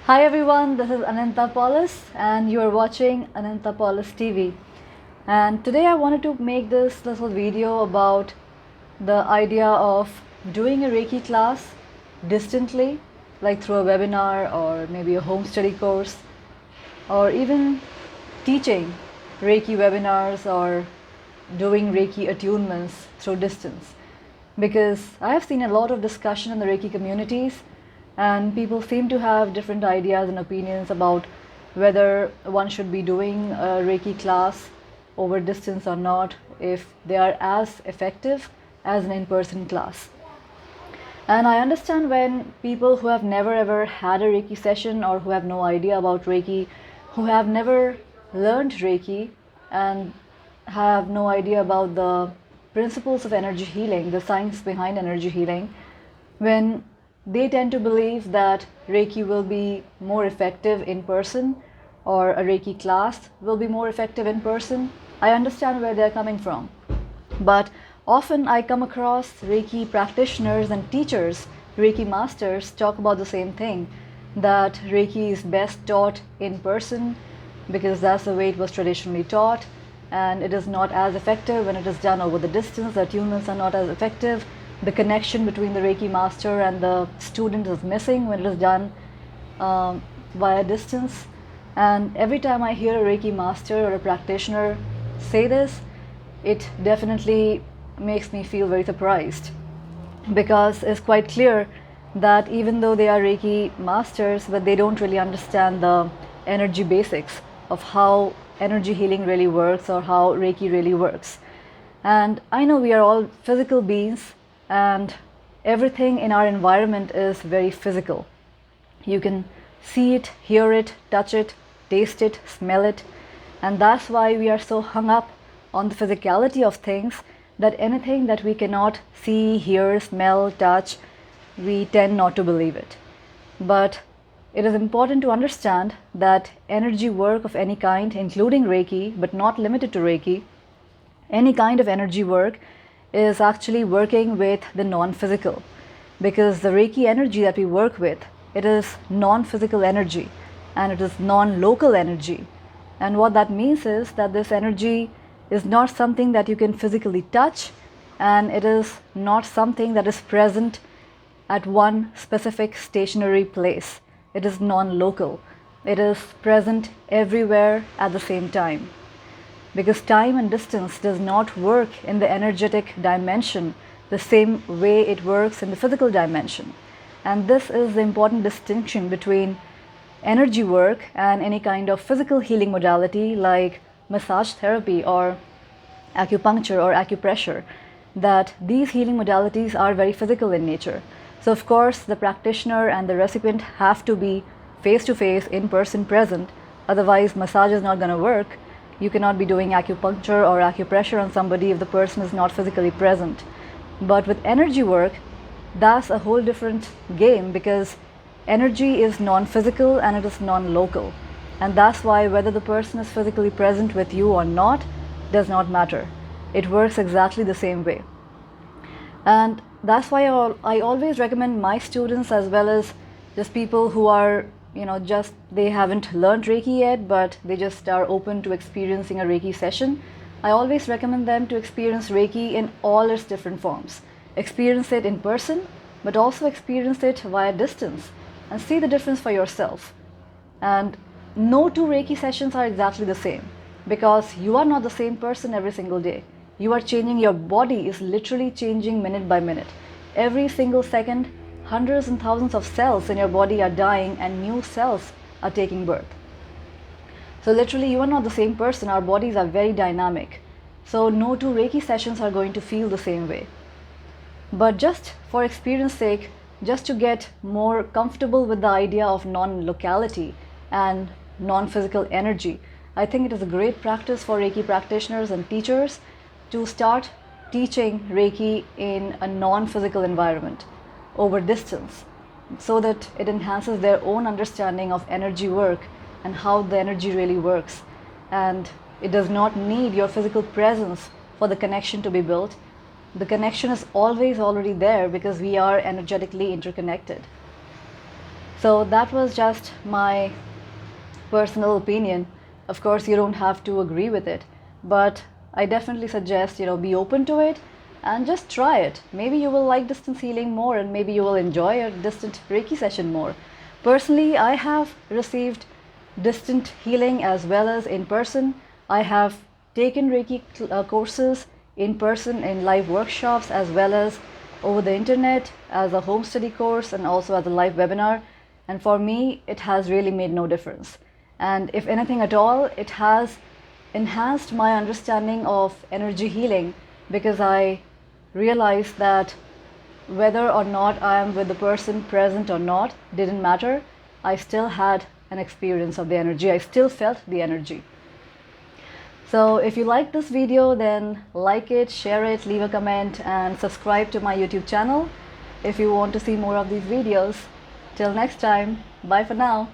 Hi everyone, this is Annindita Palaus and you are watching Annindita Palaus TV. And today I wanted to make this little video about the idea of doing a Reiki class distantly, like through a webinar or maybe a home study course, or even teaching Reiki webinars or doing Reiki attunements through distance. Because I have seen a lot of discussion in the Reiki communities, and people seem to have different ideas and opinions about whether one should be doing a Reiki class over distance or not, if they are as effective as an in-person class. And I understand when people who have never ever had a Reiki session or who have no idea about Reiki, who have never learned Reiki and have no idea about the principles of energy healing, the science behind energy healing, when they tend to believe that Reiki will be more effective in person or a Reiki class will be more effective in person, I understand where they're coming from. But often I come across Reiki practitioners and teachers, Reiki Masters, talk about the same thing, that Reiki is best taught in person because that's the way it was traditionally taught, and it is not as effective when it is done over the distance. The attunements are not as effective. The connection between the Reiki master and the student is missing when it is done via distance. And every time I hear a Reiki master or a practitioner say this, it definitely makes me feel very surprised, because it's quite clear that even though they are Reiki masters, but they don't really understand the energy basics of how energy healing really works or how Reiki really works. And I know we are all physical beings, and everything in our environment is very physical. You can see it, hear it, touch it, taste it, smell it, and that's why we are so hung up on the physicality of things, that anything that we cannot see, hear, smell, touch, we tend not to believe it. But it is important to understand that energy work of any kind, including Reiki, but not limited to Reiki, any kind of energy work is actually working with the non-physical, because the Reiki energy that we work with, it is non-physical energy and it is non-local energy. And what that means is that this energy is not something that you can physically touch, and it is not something that is present at one specific stationary place. It is non-local. It is present everywhere at the same time. Because time and distance does not work in the energetic dimension the same way it works in the physical dimension. And this is the important distinction between energy work and any kind of physical healing modality like massage therapy or acupuncture or acupressure, that these healing modalities are very physical in nature. So of course the practitioner and the recipient have to be face to face, in person, present, otherwise massage is not going to work. You cannot be doing acupuncture or acupressure on somebody if the person is not physically present. But with energy work, that's a whole different game, because energy is non-physical and it is non-local. And that's why whether the person is physically present with you or not does not matter. It works exactly the same way. And that's why I always recommend my students, as well as just people who are just they haven't learned Reiki yet, but they just are open to experiencing a Reiki session. I always recommend them to experience Reiki in all its different forms. Experience it in person, but also experience it via distance and see the difference for yourself. And no two Reiki sessions are exactly the same, because you are not the same person every single day. You are changing. Your body is literally changing minute by minute. Every single second, hundreds and thousands of cells in your body are dying and new cells are taking birth. So literally you are not the same person. Our bodies are very dynamic. So no two Reiki sessions are going to feel the same way. But just for experience sake, just to get more comfortable with the idea of non-locality and non-physical energy, I think it is a great practice for Reiki practitioners and teachers to start teaching Reiki in a non-physical environment over distance, so that it enhances their own understanding of energy work and how the energy really works. And it does not need your physical presence for the connection to be built. The connection is always already there because we are energetically interconnected. So that was just my personal opinion. Of course, you don't have to agree with it, but I definitely suggest, be open to it and just try it. Maybe you will like distance healing more, and maybe you will enjoy a distant Reiki session more. Personally, I have received distant healing as well as in person. I have taken Reiki courses in person in live workshops, as well as over the internet as a home study course and also as a live webinar. And for me, it has really made no difference. And if anything at all, it has enhanced my understanding of energy healing, because I realized that whether or not I am with the person present or not didn't matter. I still had an experience of the energy. I still felt the energy. So if you like this video, then like it, share it, leave a comment, and subscribe to my YouTube channel if you want to see more of these videos. Till next time, bye for now.